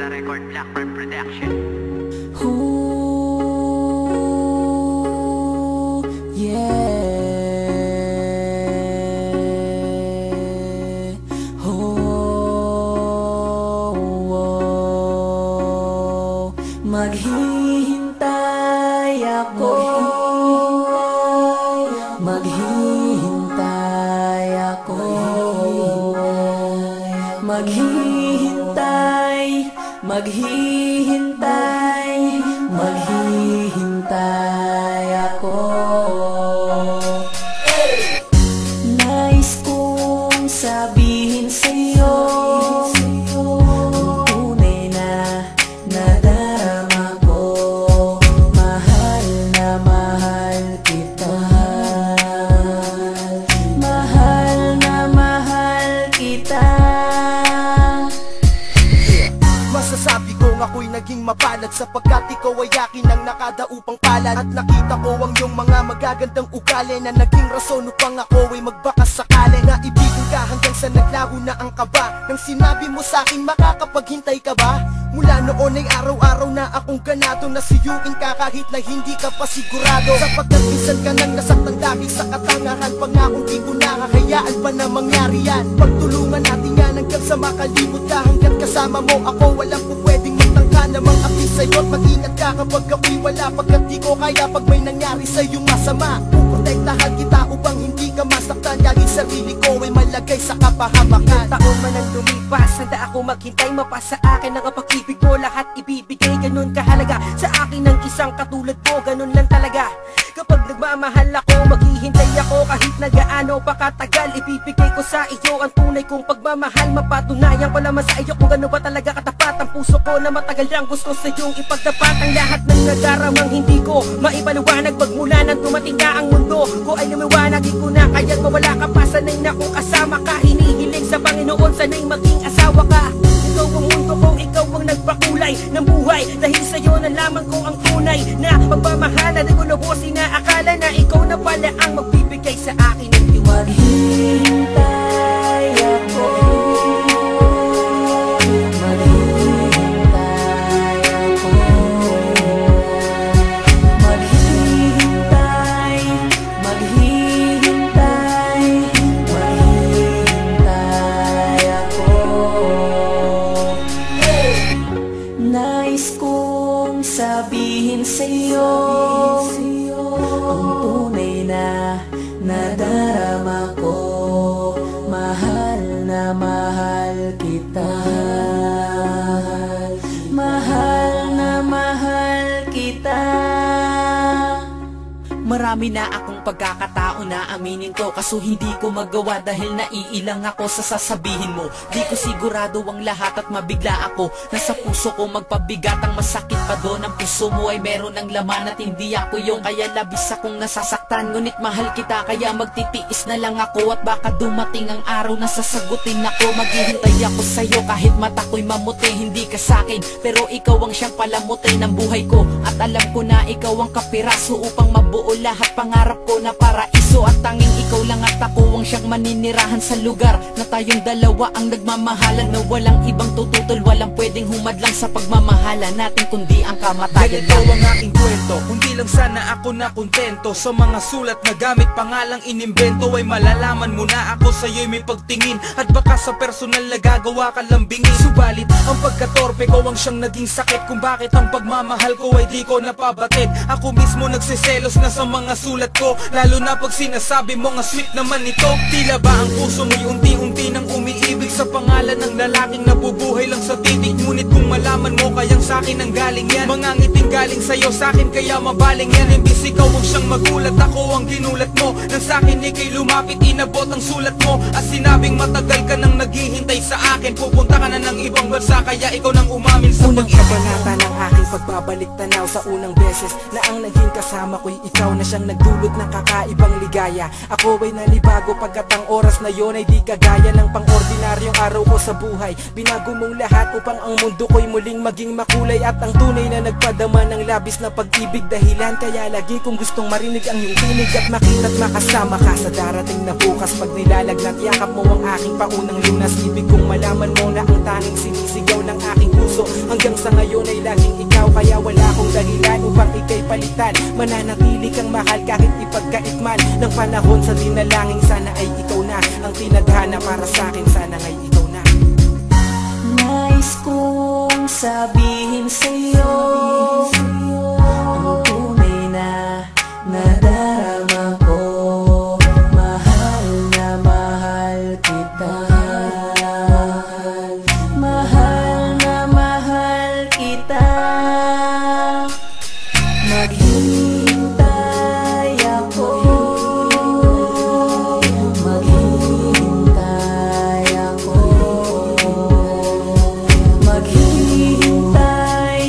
Record Blackbird Production. Ooh, yeah. Oh, maghihintay ako. Maghihintay ako. Maghihintay, maghihintay, maghihintay ako. Nais kong sabihin sa'yo ang tunay na nadarama ko. Mahal na mahal kita. Mahal na mahal kita. Masasabi kong ako'y naging mapalad sapagkat ikaw ay akin ang nakadaupang palad. At nakita ko ang iyong mga magagandang ugali na naging rason upang ako ay magbakas sakali. Naibigin ka hanggang sa naglaho na ang kaba. Nang sinabi mo sa'kin makakapaghintay ka ba? Mula noon ay araw-araw na akong ganado na suyuin ka kahit na hindi ka pa sigurado. Sapagkat minsan ka nang nasaktan dahil sa katangahan. Pangakong di ko nakakayaan pa na mangyari yan. Pagtulungan natin yan hanggang sa makalimot ka. Hanggang kasama mo ako walang po pwedeng magtangka namang api sa'yo. At mag-ingat ka kapag ako'y wala. Pagkat di ko kaya pag may nangyari sa'yong masama. Puprotektahan kita upang hindi ka masaktan. Dahil sarili ko ay malagay sa kapahamakan. Taon man ang lumipas, handa ako maghintay. Mapasa akin ang pag-ibig mo, lahat ibibigay. Ganun kahalaga sa akin ng isang katulad mo. Ganun lang talaga. Kapag nagmamahal ako, maghihintay ako kahit na gaano pa katagal. Ibibigay ko sa iyo ang tunay kong pagmamahal. Mapatunayan ko naman sa iyo kung gano'n ba talaga katapat ang puso ko na matagal lang gusto sa iyong ipagtapat. Ang lahat ng nagaramang hindi ko maipaliwanag. Magmula nang dumating na ang mundo ko ay lumiwanagin ko na kaya't mawala ka pa. Sanay na kung kasama ka, hinihiling sa Panginoon sanay maging asawa ka. Ikaw ang mundo ko, ikaw ang nagpakulay ng buhay. Dahil sa'yo na lamang ko ang tunay na pagmamahala. Di ko lubusin na akala na ikaw na pala ang magbibigay sa akin ng tiwala. Maghihintay ako. Maghihintay ako. Maghihintay, maghihintay, maghihintay ako. Nais kong sabihin sa'yo ang tunay na nadarama ko. Mahal na mahal kita. Mahal na mahal kita. Marami na akong pagkakataon na aminin ko, kaso hindi ko magawa dahil naiilang ako sa sasabihin mo. Di ko sigurado ang lahat at mabigla ako. Nasa puso ko magpabigat ang masakit pa doon. Ang puso mo ay meron ng laman at hindi ako yung kaya labis akong nasasaktan. Ngunit mahal kita kaya magtitiis na lang ako. At baka dumating ang araw na sasagutin ako. Maghihintay ako sa'yo kahit mata ko'y mamuti. Hindi ka sa'kin pero ikaw ang siyang palamuti ng buhay ko. At alam ko na ikaw ang kapiraso upang mabuo lahat pangarap ko na paraiso. At tanging ikaw lang at ako ang siyang maninirahan sa lugar na tayong dalawa ang nagmamahalan. Na walang ibang tututol, walang pwedeng humadlang sa pagmamahalan natin kundi ang kamatayan Ganito ang aking kwento, kundi lang sana ako na kontento. Sa mga sulat na gamit pangalang inimbento ay malalaman mo na ako sa'yo'y may pagtingin. At baka sa personal na gagawa ka lambingin. Subalit ang pagkatorpe ko ang siyang naging sakit kung bakit ang pagmamahal ko ay di ko napabatid. Ako mismo nagsiselos na sa mga sulat ko, lalo na pag sinasabi mo nga sweet naman ito. Tila ba ang puso mo'y unti-unti nang umiibig sa pangalan ng lalaking nabubuhay lang sa titig. Ngunit kung malaman mo kayang sa'kin ang galing yan, mga ngiting galing sa'yo sa'kin kaya mabaling yan. Imbis ikaw ang siyang magulat, ako ang ginulat mo. Nang sa'kin ika'y lumapit, inabot ang sulat mo. At sinabing matagal ka nang naghihintay sa akin. Pupunta ka na ng ibang bansa kaya ikaw nang umamin sa Unang kabanata ng aking pagbabalik tanaw sa unang beses na ang naging kasama ko'y ikaw na siyang nagdulot ng kakaibang ligaya. Ako ay nalibago pagkat ang oras na yon ay di kagaya ng pang-ordinaryong araw ko sa buhay. Binago mong lahat upang ang mundo ko'y muling maging makulay at ang tunay na nagpadama ng labis na pag-ibig. Dahilan kaya lagi kong gustong marinig ang iyong tinig at makita't makasama ka sa darating na bukas. Pag nilalagnat yakap mo ang aking paunang lunas, ibig kong malaman mo na ang tanging sinisigaw ng aking puso hanggang sa ngayon ay laging ikaw. Kaya wala akong dahilan upang ika'y palitan. Mananatili kang mahal kahit ipagkaitman ng panahon sa dinalangin. Sana ay ikaw na ang tinadhana para sa akin. Sana ay ikaw na. Nais kong sabihin sa'yo ang tunay na nadarama ko. Mahal na mahal kita. Mahal na mahal kita. Maghihintay ako. Maghihintay ako. Maghihintay.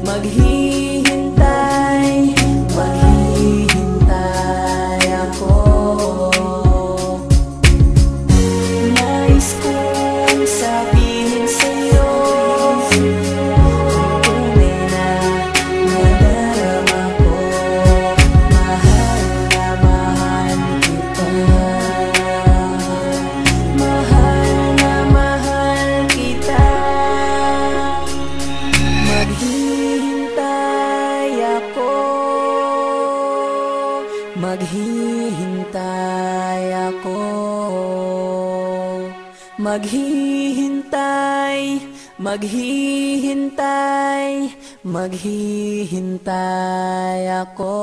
Maghihintay. Maghihintay ako. Nais kong sabihin sa'yo ang tunay na nadarama ko. Mahal na mahal kita. Mahal na mahal kita. Maghihintay ako. Maghihintay ako. Maghihintay. Maghihintay. Maghihintay ako.